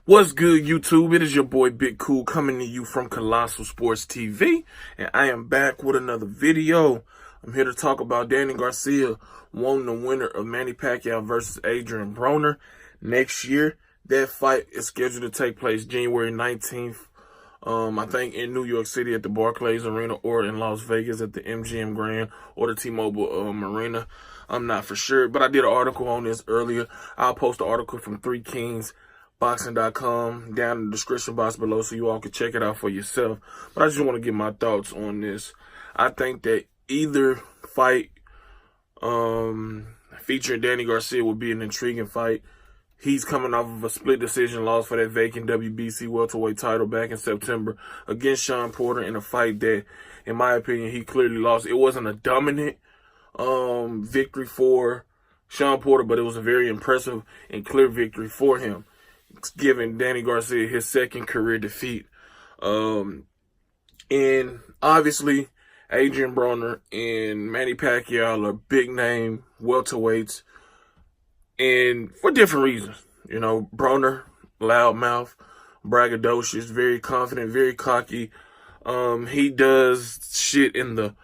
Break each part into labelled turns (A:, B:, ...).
A: What's good, YouTube? It is your boy Big Cool coming to you from Colossal Sports TV, and I am back with another video. I'm here to talk about Danny Garcia won the winner of Manny Pacquiao versus Adrian Broner next year. That fight is scheduled to take place January 19th, I think in New York City at the Barclays Arena, or in Las Vegas at the MGM Grand or the T-Mobile Arena. I'm not for sure, but I did an article on this earlier. I'll post the article from 3kingsboxing.com down in the description box below so you all can check it out for yourself. But I just want to get my thoughts on this. I think that either fight featuring Danny Garcia would be an intriguing fight. He's coming off of a split decision loss for that vacant WBC welterweight title back in September against Shawn Porter in a fight that, in my opinion, he clearly lost. It wasn't a dominant victory for Shawn Porter, but it was a very impressive and clear victory for him, giving Danny Garcia his second career defeat. And obviously, Adrian Broner and Manny Pacquiao are big name welterweights, and for different reasons. You know, Broner, loudmouth, braggadocious, very confident, very cocky. He does shit in the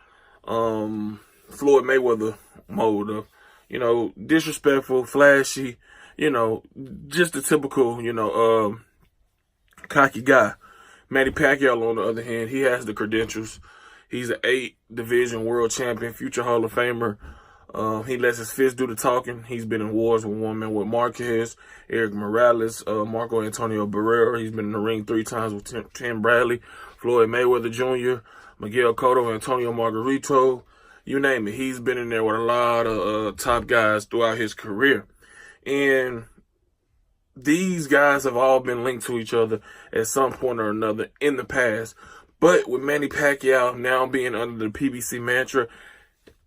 A: Floyd Mayweather mode of, you know, disrespectful, flashy, you know, just a typical, cocky guy. Manny Pacquiao, on the other hand, he has the credentials. He's an 8-division world champion, future Hall of Famer. He lets his fists do the talking. He's been in wars with women, with Marquez, Eric Morales, Marco Antonio Barrera. He's been in the ring 3 times with Tim Bradley, Floyd Mayweather Jr., Miguel Cotto, Antonio Margarito. You name it. He's been in there with a lot of top guys throughout his career. And these guys have all been linked to each other at some point or another in the past. But with Manny Pacquiao now being under the PBC mantra,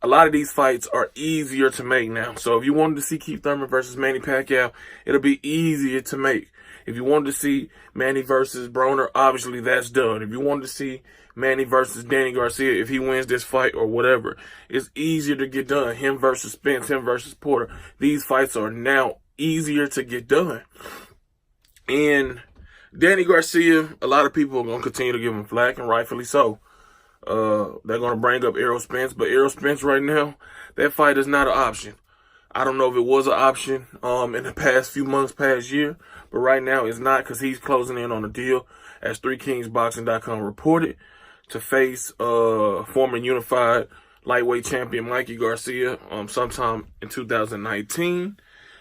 A: a lot of these fights are easier to make now. So if you wanted to see Keith Thurman versus Manny Pacquiao, it'll be easier to make. If you wanted to see Manny versus Broner, obviously that's done. If you wanted to see Manny versus Danny Garcia, if he wins this fight or whatever, it's easier to get done. Him versus Spence, him versus Porter. These fights are now easier to get done. And Danny Garcia, a lot of people are going to continue to give him flack, and rightfully so. They're going to bring up Errol Spence, but Errol Spence right now, that fight is not an option. I don't know if it was an option in the past few months, past year, but right now it's not, because he's closing in on a deal, as 3kingsboxing.com reported, to face former unified lightweight champion Mikey Garcia sometime in 2019.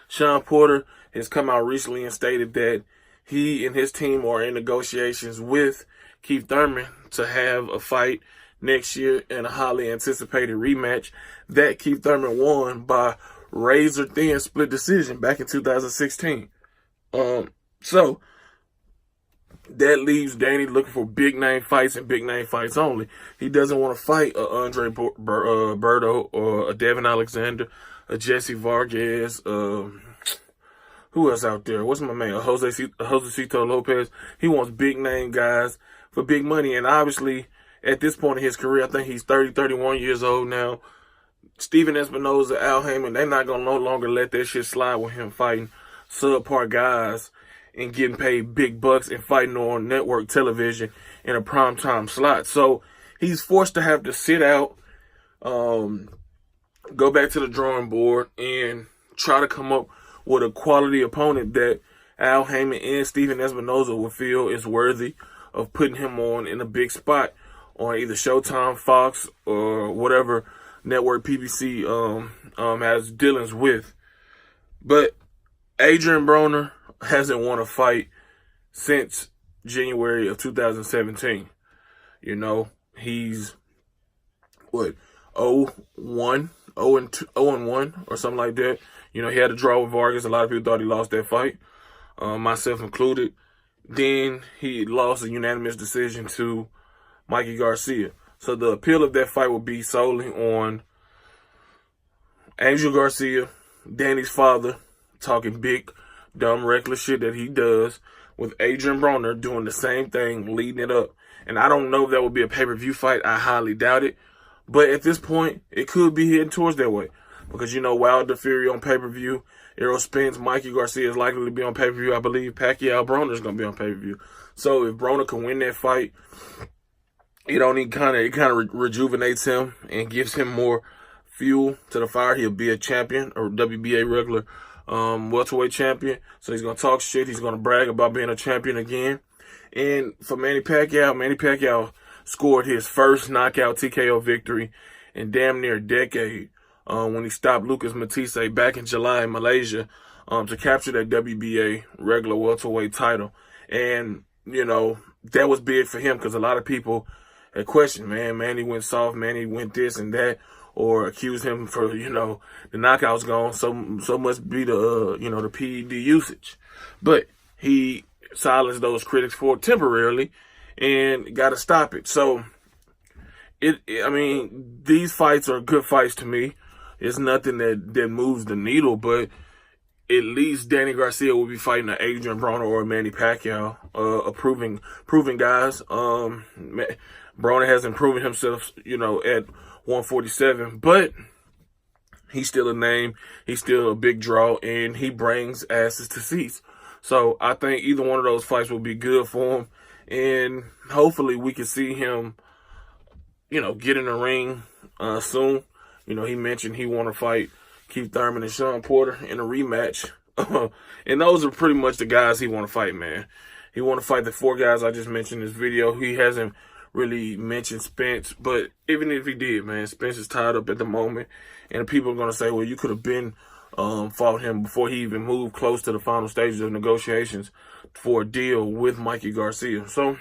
A: Shawn Porter has come out recently and stated that he and his team are in negotiations with Keith Thurman to have a fight next year in a highly anticipated rematch that Keith Thurman won by razor-thin split decision back in 2016. So that leaves Danny looking for big-name fights and big-name fights only. He doesn't want to fight a Andre Berto or a Devin Alexander, a Jesse Vargas, who else out there? What's my man? Josecito Lopez. He wants big-name guys for big money. And obviously, at this point in his career, I think he's 30, 31 years old now. Steven Espinoza, Al Heyman, they're not going to no longer let that shit slide with him fighting subpar guys and getting paid big bucks and fighting on network television in a primetime slot. So he's forced to have to sit out, go back to the drawing board, and try to come up with a quality opponent that Al Heyman and Steven Espinoza will feel is worthy of putting him on in a big spot on either Showtime, Fox, or whatever network PBC has dealings with. But Adrian Broner hasn't won a fight since January of 2017. You know, he's what, 0-1, 0-1 or something like that. You know, he had a draw with Vargas. A lot of people thought he lost that fight, myself included. Then he lost a unanimous decision to Mikey Garcia. So the appeal of that fight will be solely on Angel Garcia, Danny's father, talking big, dumb, reckless shit that he does, with Adrian Broner doing the same thing, leading it up. And I don't know if that would be a pay-per-view fight. I highly doubt it. But at this point, it could be heading towards that way. because, you know, Wilder Fury on pay-per-view. Errol Spence, Mikey Garcia is likely to be on pay-per-view. I believe Pacquiao-Broner is going to be on pay-per-view. So if Broner can win that fight, it kind of rejuvenates him and gives him more fuel to the fire. He'll be a champion, or WBA regular welterweight champion. So he's going to talk shit. He's going to brag about being a champion again. And for Manny Pacquiao scored his first knockout TKO victory in damn near a decade when he stopped Lucas Matisse back in July in Malaysia to capture that WBA regular welterweight title. And, you know, that was big for him because a lot of people had questioned, man, Manny went soft, Manny went this and that, or accused him for, you know, the knockout's gone, so must be the, you know, the PED usage. But he silenced those critics for temporarily and got to stop it. So, I mean, these fights are good fights to me. It's nothing that moves the needle, but at least Danny Garcia will be fighting an Adrian Broner or a Manny Pacquiao, proving guys. Broner hasn't proven himself, you know, at 147, but he's still a name. He's still a big draw, and he brings asses to seats. So I think either one of those fights will be good for him, and hopefully we can see him, you know, get in the ring soon. You know, he mentioned he want to fight Keith Thurman and Sean Porter in a rematch. And those are pretty much the guys he want to fight, man. He want to fight the 4 guys I just mentioned in this video. He hasn't really mentioned Spence, but even if he did, man, Spence is tied up at the moment. And people are going to say, well, you could have been fought him before he even moved close to the final stages of negotiations for a deal with Mikey Garcia. So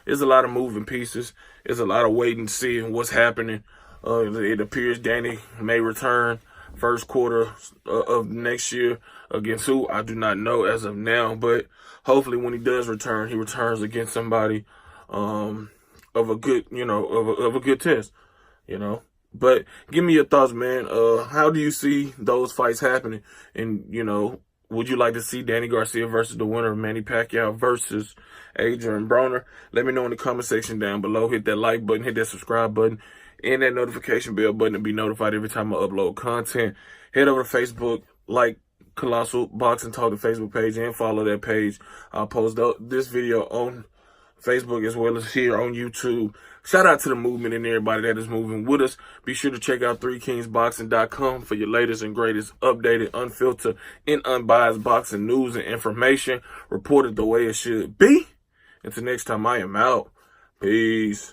A: there's a lot of moving pieces. There's a lot of waiting to see what's happening. It appears Danny may return first quarter of next year against who, I do not know as of now. But hopefully when he does return, he returns against somebody of a good, you know, of a good test, you know. But give me your thoughts, man. How do you see those fights happening? And, you know, would you like to see Danny Garcia versus the winner of Manny Pacquiao versus Adrian Broner? Let me know in the comment section down below. Hit that like button, hit that subscribe button, and that notification bell button to be notified every time I upload content. Head over to Facebook, like Colossal Boxing Talk, the Facebook page, and follow that page. I'll post this video on Facebook as well as here on YouTube. Shout out to the movement and everybody that is moving with us. Be sure to check out 3kingsboxing.com for your latest and greatest updated, unfiltered, and unbiased boxing news and information reported the way it should be. Until next time, I am out. Peace.